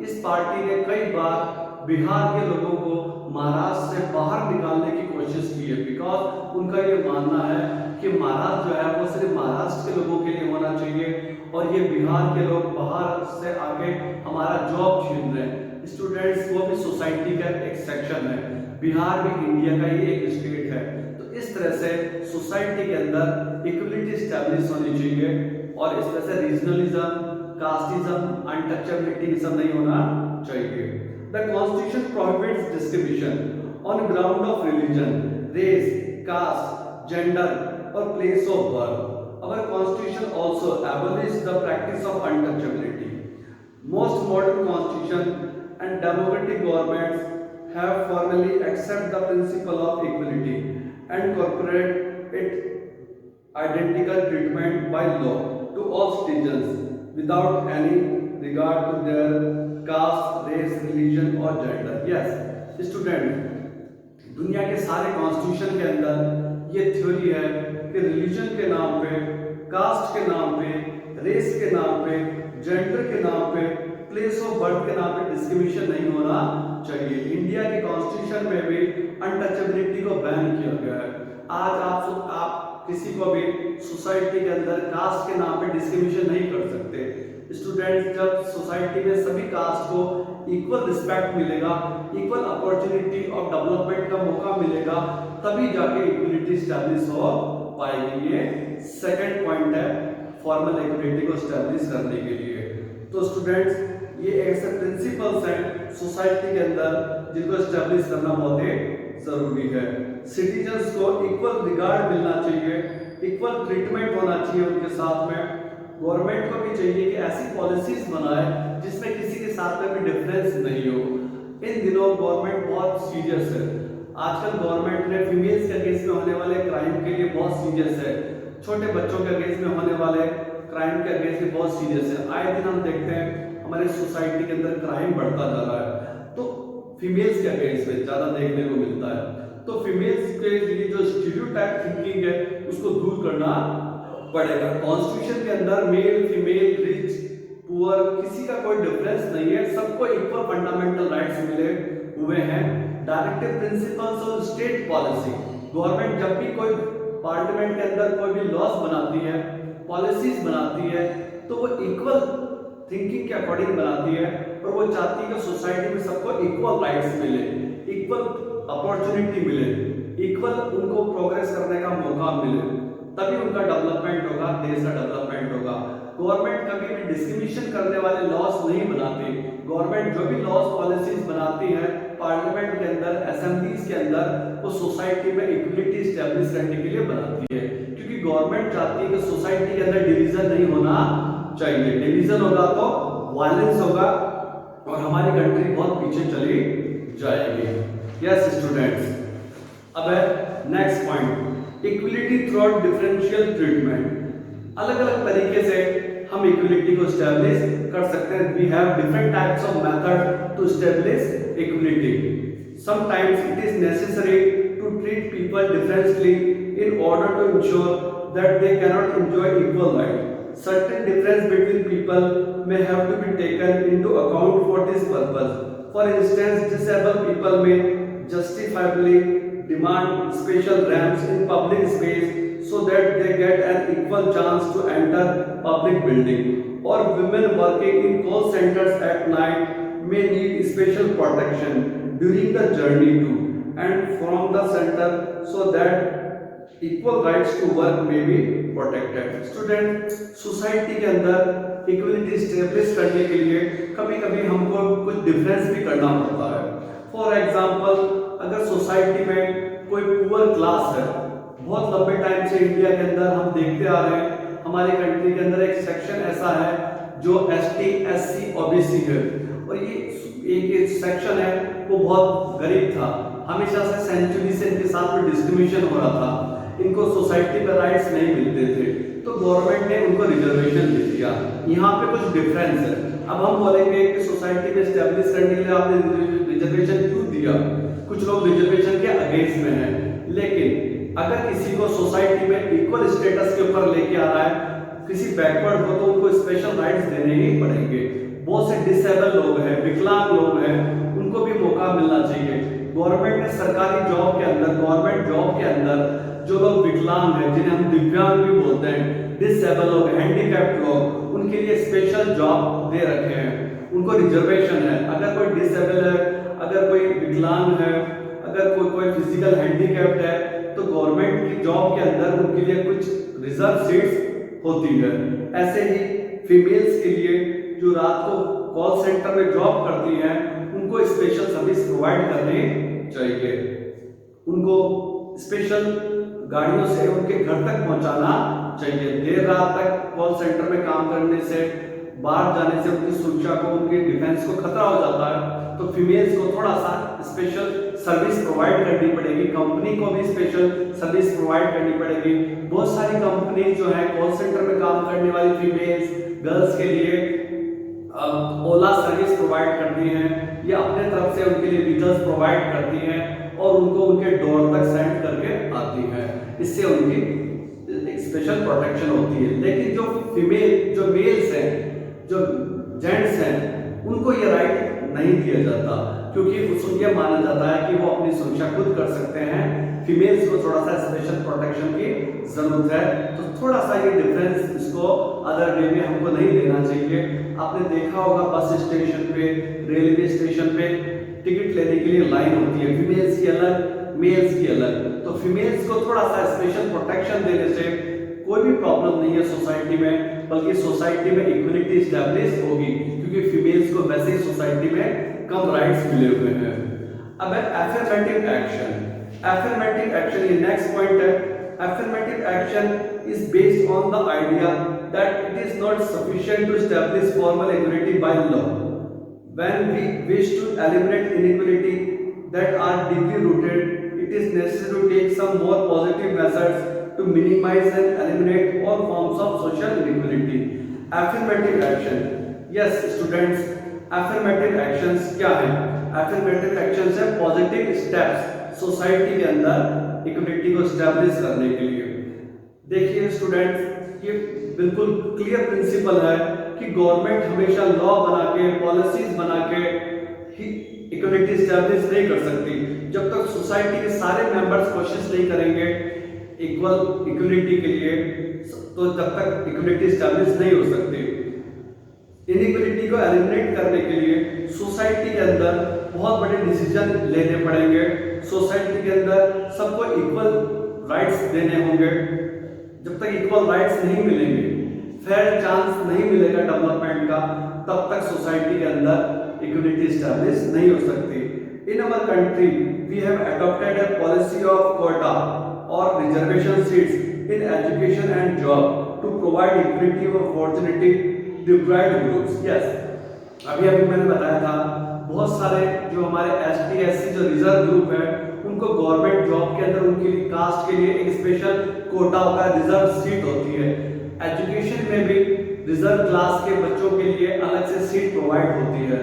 इस पार्टी ने कई बार बिहार के लोगों को महाराष्ट्र से बाहर निकालने की कोशिश की है, बिकॉज उनका ये मानना है कि महाराष्ट्र जो है वो सिर्फ महाराष्ट्र के लोगों के लिए होना चाहिए और ये बिहार के लोग बाहर से आके हमारा जॉब छीन रहे हैं। स्टूडेंट्स, वो भी सोसाइटी का एक सेक्शन है, बिहार भी इंडिया का ही एक स्टेट है। तो इस तरह से सोसाइटी के अंदर इक्वलिटी स्टैब्लिश होनी चाहिए और इस तरह से रीजनलिज्म, कास्टिज्म, अनटचेबिलिटी सब नहीं होना चाहिए। The constitution prohibits discrimination on ground of religion, race, caste, gender और place of birth. Our constitution also abolishes the practice of untouchability. Most modern constitution and democratic governments have formally accepted the principle of equality and incorporate it identical treatment by law to all citizens without any regard to their caste, race, religion or gender. Yes, student, दुनिया के सारे constitution के अंदर ये theory है कि religion के नाम पे, कास्ट के नाम पे, रेस के नाम पे, जेंडर के नाम पे, प्लेस ऑफ बर्थ के नाम पे डिस्क्रिमिनेशन नहीं होना चाहिए। इंडिया के कॉन्स्टिट्यूशन में भी अनटचेबिलिटी को बैन किया गया है। आज आप किसी को भी सोसाइटी के अंदर कास्ट के नाम पे डिस्क्रिमिनेशन नहीं कर सकते। स्टूडेंट्स, जब सोसाइटी में सभी कास्ट को इक्वल रिस्पेक्ट मिलेगा, इक्वल अपॉर्चुनिटी ऑफ डेवलपमेंट का मौका मिलेगा, तभी जाके इक्वलिटी स्टैब्लिश हो पाएगी। ये सेकंड पॉइंट है फॉर्मल इक्वलिटी को स्टैब्लिश करने के लिए। तो स्टूडेंट्स, ये ऐसे प्रिंसिपल्स हैं सोसाइटी के अंदर जिनको स्टैब्लिश करना बहुत ही जरूरी है। सिटीजन्स को इक्वल रिगार्ड मिलना चाहिए, इक्वल ट्रीटमेंट होना चाहिए उनके साथ में। गवर्नमेंट को भी चाहिए कि ऐसी पॉलिसीज बनाए जिसमें किसी के साथ में भी डिफरेंस नहीं हो। इन दिनों गवर्नमेंट बहुत सीरियस है। आजकल गवर्नमेंट ने फीमेल्स के केस में होने वाले क्राइम के लिए बहुत सीरियस है, छोटे बच्चों के केस में होने वाले क्राइम के केस में बहुत सीरियस है। आए दिन हम देखते हैं हमारे सोसाइटी के अंदर क्राइम बढ़ता जा रहा है, तो फीमेल्स के केस में ज्यादा देखने को मिलता है। तो फीमेल्स के लिए जो स्टीरियोटाइप थिंकिंग है उसको दूर करना पड़ेगा। कॉन्स्टिट्यूशन के अंदर मेल, फीमेल, रिच, पुअर किसी का कोई डिफरेंस नहीं है, सबको इक्वल फंडामेंटल राइट्स मिले हुए हैं। Directive principles of state policy, government जब भी कोई पार्लियामेंट के अंदर कोई भी लॉज बनाती है, पॉलिसीज बनाती है, तो वो इक्वल थिंकिंग के अकॉर्डिंग बनाती है और वो चाहती है कि सोसाइटी में सबको इक्वल राइट्स मिले, इक्वल अपॉर्चुनिटी मिले, इक्वल उनको प्रोग्रेस करने का मौका मिले, तभी उनका डेवलपमेंट होगा, देश का डेवलपमेंट होगा। गवर्नमेंट कभी भी डिस्क्रिमिनेशन करने वाले लॉज नहीं बनाती। गवर्नमेंट जो भी लॉज पॉलिसीज बनाती है पार्लियामेंट के अंदर, असेंबलीज के अंदर, वो सोसाइटी में इक्वलिटी स्टैब्लिश करने के लिए बनाती है, क्योंकि गवर्नमेंट चाहती है कि सोसाइटी के अंदर डिवीजन नहीं होना चाहिए। डिवीजन होगा तो वायलेंस होगा और हमारी कंट्री बहुत पीछे चली जाएगी। यस स्टूडेंट्स, अब है next point, equality through differential treatment. अलग अलग तरीके से हम इक्वलिटी को स्टैब्लिश कर सकते हैं। We have different types of method to establish equality. Sometimes it is necessary to treat people differently in order to ensure that they cannot enjoy equal rights. Certain difference between people may have to be taken into account for this purpose. For instance, disabled people may justifiably demand special ramps in public space so that they get an equal chance to enter public building. Or women working in call centers at night may need special protection during the journey to and from the center so that equal rights to work may be protected. Student, society के अंदर equality establish करने के लिए कभी-कभी हमको कुछ difference भी करना पड़ता है। फॉर एग्जांपल, अगर सोसाइटी में कोई पुअर क्लास है, बहुत लंबे टाइम से इंडिया के अंदर हम देखते आ रहे हैं, हमारी कंट्री के अंदर एक सेक्शन ऐसा है जो ST, SC, OBC है, और ये एक सेक्शन है वो बहुत गरीब था, हमेशा से सेंचुरी से इनके साथ में डिस्क्रिमिनेशन हो रहा था, इनको सोसाइटी पे राइट्स नहीं मिलते थे, तो गवर्नमेंट ने उनको रिजर्वेशन दे दिया। यहाँ पे कुछ डिफरेंस है। अब हम बोलेंगे कि सोसाइटी में स्टैब्लिश करने के लिए आपने रिजर्वेशन क्यों दिया? कुछ लोग रिजर्वेशन के अगेंस्ट में हैं, लेकिन अगर किसी को सोसाइटी में इक्वल स्टेटस के ऊपर लेके आ रहा है, किसी बैकवर्ड को, तो उनको स्पेशल राइट्स देने ही पड़ेंगे। बहुत से डिसेबल लोग हैं, विकलांग लोग हैं, उनको भी मौका मिलना चाहिए। गवर्नमेंट ने सरकारी जॉब के अंदर, गवर्नमेंट जॉब के अंदर जो लोग विकलांग हैं, जिन्हें हम दिव्यांग भी बोलते हैं, डिसेबल लोग, हैंडीकैप्ड लोग, उनके लिए स्पेशल जॉब दे रखे हैं, उनको रिजर्वेशन है। अगर कोई डिसेबल है, अगर कोई विकलांग है, अगर कोई फिजिकल हैंडीकैप्ड है, तो गवर्नमेंट की जॉब के अंदर उनके लिए कुछ रिजर्व सीट्स होती है। ऐसे ही फीमेल्स के लिए जो रात को कॉल सेंटर में जॉब करती हैं, उनको स्पेशल सर्विस प्रोवाइड करनी चाहिए। उनको स्पेशल गाड़ियों से उनके घर तक पहुंचाना चाहिए। देर रात तक कॉल सेंटर में काम करने से, बाहर जाने से उनकी सुरक्षा को, उनकी डिफेंस को खतरा हो जाता है। तो फीमेल्स को थोड़ा सा स्पेशल सर्विस प्रोवाइड करनी पड़ेगी, कंपनी को भी स्पेशल सर्विस प्रोवाइड करनी पड़ेगी। बहुत सारी कंपनी जो है कॉल सेंटर में काम करने वाली फीमेल्स, गर्ल्स के लिए ओला सर्विस प्रोवाइड करती हैं, या अपने तरफ से उनके लिए व्हीकल्स प्रोवाइड करती हैं और उनको उनके डोर तक सेंड करके आती हैं। इससे उनकी एक स्पेशल प्रोटेक्शन होती है। लेकिन जो मेल्स हैं, जो जेंट्स हैं, उनको ये राइट नहीं दिया जाता, क्योंकि उसको ये माना जाता है कि वो अपनी सुरक्षा खुद कर सकते हैं। फीमेल्स को थोड़ा सा स्पेशल प्रोटेक्शन की जरूरत है। तो थोड़ा सा ये डिफरेंस इसको अदर वे में हमको नहीं देना चाहिए। आपने देखा होगा बस स्टेशन पे, रेलवे स्टेशन पे टिकट लेने के लिए लाइन होती है, फीमेल्स की अलग, मेल्स की अलग। तो फीमेल्स को थोड़ा सा स्पेशल प्रोटेक्शन देने से कोई भी प्रॉब्लम नहीं है सोसाइटी में, बल्कि सोसाइटी में इक्वलिटी स्टैब्लिश होगी, क्योंकि फीमेल्स को वैसे ही सोसाइटी में कम राइट्स मिले हुए हैं। अब है अफर्मेटिव एक्शन। अफर्मेटिव एक्शन ये नेक्स्ट पॉइंट है। Affirmative action is based on the idea that it is not sufficient to establish formal equality by law. When we wish to eliminate inequality that are deeply rooted, it is necessary to take some more positive measures to minimize and eliminate all forms of social inequality. Affirmative action. Yes, students, affirmative actions क्या है? Affirmative actions है positive steps society के अंदर equality को establish करने के लिए। देखिए स्टूडेंट्स, ये बिल्कुल क्लियर प्रिंसिपल है कि गवर्नमेंट हमेशा लॉ बना के, पॉलिसीज बना के ही इक्वलिटी स्टैब्लिश नहीं कर सकती। जब तक सोसाइटी के सारे मेंबर्स कोशिश नहीं करेंगे इक्वलिटी के लिए, तो जब तक इक्वलिटी स्टैब्लिश नहीं हो सकती। इनइक्वलिटी को एलिमिनेट करने के लिए सोसाइटी के अंदर बहुत बड़े डिसीजन लेने पड़ेंगे। सोसाइटी के अंदर सबको इक्वल राइट्स देने होंगे। जब तक इक्वल राइट्स नहीं मिलेंगे, फेयर चांस नहीं मिलेगा डेवलपमेंट का, तब तक सोसाइटी के अंदर इक्वलिटी स्टैब्लिश नहीं हो सकती। In our country we have adopted a policy of quota और reservation seats in education and job to provide equity of opportunity deprived groups. Yes, अभी मैंने बताया था, बहुत सारे जो हमारे एसटी एससी जो रिजर्व ग्रुप है, उनको गवर्नमेंट जॉब के अंदर उनके लिए कास्ट के लिए एक स्पेशल कोटा होता है, रिजर्व सीट होती है। एजुकेशन में भी रिजर्व क्लास के बच्चों के लिए अलग से सीट प्रोवाइड होती है।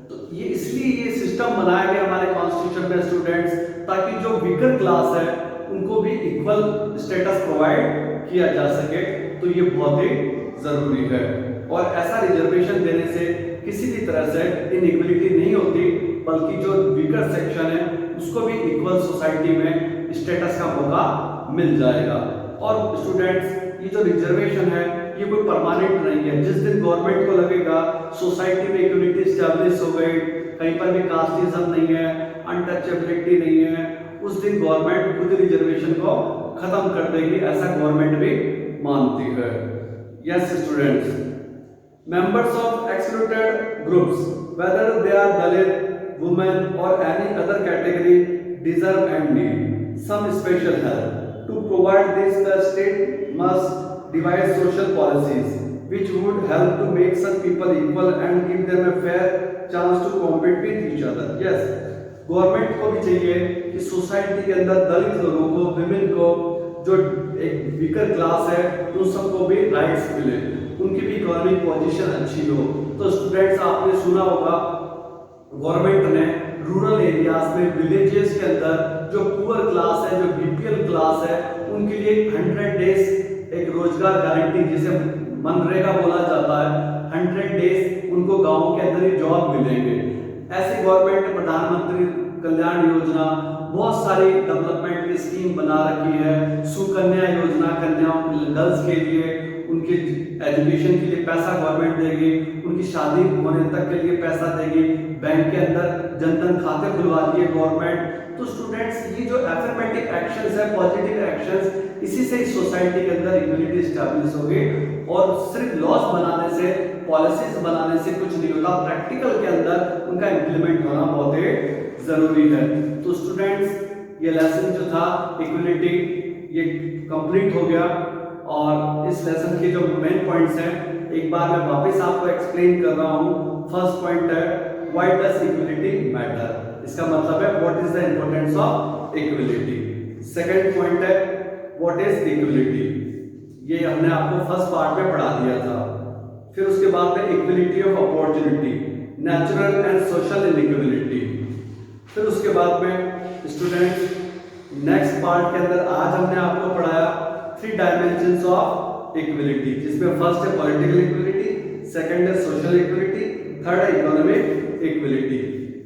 तो ये इसलिए ये सिस्टम बनाया गया हमारे कॉन्स्टिट्यूशन में स्टूडेंट्स, ताकि जो वीकर क्लास है उनको भी इक्वल स्टेटस प्रोवाइड किया जा सके। तो ये बहुत ही जरूरी है, और ऐसा रिजर्वेशन देने से किसी भी तरह से इनइक्वलिटी नहीं होती, बल्कि जो वीकर सेक्शन है उसको भी इक्वल सोसाइटी में स्टेटस का मौका मिल जाएगा। और स्टूडेंट्स, ये जो रिजर्वेशन है ये कोई परमानेंट नहीं है। जिस दिन गवर्नमेंट को लगेगा सोसाइटी में इक्वलिटी स्टैब्लिश हो गई, कहीं पर भी कास्टिज्म नहीं है, अनटचेबिलिटी नहीं है, उस दिन गवर्नमेंट खुद रिजर्वेशन को खत्म कर देगी, ऐसा गवर्नमेंट भी मानती है। Yes students, members of excluded groups, whether they are Dalit, women or any other category, deserve and need some special help. To provide this, the state must devise social policies which would help to make such people equal and give them a fair chance to compete with each other. Yes, government को भी चाहिए कि society के अंदर दलित लोगों को, women को, जो एक वीकर क्लास है, उन सबको भी राइट्स मिले, उनकी भी इकोनॉमिक पोजीशन अच्छी हो। तो स्टूडेंट्स, आपने सुना होगा गवर्नमेंट ने रूरल एरियाज में, विलेजेस के अंदर जो पुअर क्लास है, जो बीपीएल क्लास है, उनके लिए 100 डेज एक रोजगार गारंटी जिसे मनरेगा बोला जाता है, 100 डेज उनको गाँव के अंदर ही जॉब मिलेंगे। ऐसे गवर्नमेंट ने प्रधानमंत्री कल्याण योजना, बहुत सारी डेवलपमेंट की स्कीम बना रखी है। सुकन्या योजना, कन्याओं गर्ल्स के लिए उनके एजुकेशन के लिए पैसा गवर्नमेंट देगी, उनकी शादी होने तक के लिए पैसा देगी, बैंक के अंदर जनधन खाते खुलवा दिए गवर्नमेंट। तो स्टूडेंट्स, ये जो एफर्मेटिव एक्शंस है, पॉजिटिव एक्शंस, इसी से इस सोसाइटी के अंदर इक्वलिटी स्टैब्लिश होगी। और सिर्फ लॉज बनाने से, पॉलिसीज बनाने से कुछ नहीं होता, प्रैक्टिकल के अंदर उनका इम्प्लीमेंट होना बहुत ही जरूरी है। तो स्टूडेंट्स, ये लेसन जो था इक्वलिटी, ये कंप्लीट हो गया। और इस लेसन के जो मेन पॉइंट्स हैं, एक बार मैं वापस आपको एक्सप्लेन कर रहा हूँ। फर्स्ट पॉइंट है, व्हाई डज इक्वलिटी मैटर, इसका मतलब है what is the importance of equality. Second point है, व्हाट इज इक्वलिटी, ये हमने आपको फर्स्ट पार्ट में पढ़ा दिया था। फिर उसके बाद में equality of opportunity, natural and social inequality. फिर उसके बाद में स्टूडेंट्स, नेक्स्ट पार्ट के अंदर आज हमने आपको पढ़ाया 3 डायमेंशंस ऑफ इक्वलिटी, जिसमें फर्स्ट है पॉलिटिकल इक्वलिटी, सेकंड है सोशल इक्वलिटी, थर्ड है इकोनॉमिक इक्वलिटी।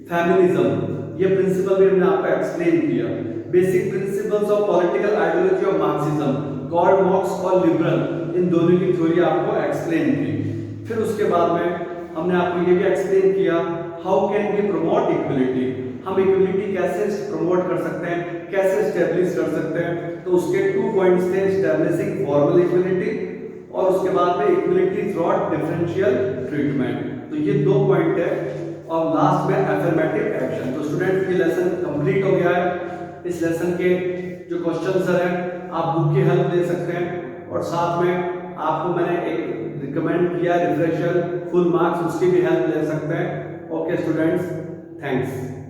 फेमिनिज्म, ये प्रिंसिपल भी हमने आपको एक्सप्लेन किया। Basic principles of political ideology of Marxism, Karl Marx और लिबरल, इन दोनों की थ्योरी आपको एक्सप्लेन की। फिर उसके बाद में हमने आपको ये भी एक्सप्लेन किया, how can we promote equality, हम इक्वलिटी कैसे प्रमोट कर सकते हैं, कैसे स्टैब्लिश कर सकते हैं। तो उसके 2 पॉइंट्स थे, स्टैब्लिशिंग फॉर्मल इक्वलिटी और उसके बाद में इक्वलिटी थ्रूआउट डिफरेंशियल ट्रीटमेंट। तो ये 2 पॉइंट है। और लास्ट में अफर्मेटिव एक्शन। तो स्टूडेंट, ये लेसन कंप्लीट हो गया है। इस लेसन के जो क्वेश्चंस हैं आप बुक की हेल्प ले सकते हैं, और साथ में आपको मैंने एक रिकमेंड किया रिफ्रेशर फुल मार्क्स, उसकी भी हेल्प ले सकते हैं। Okay students, thanks.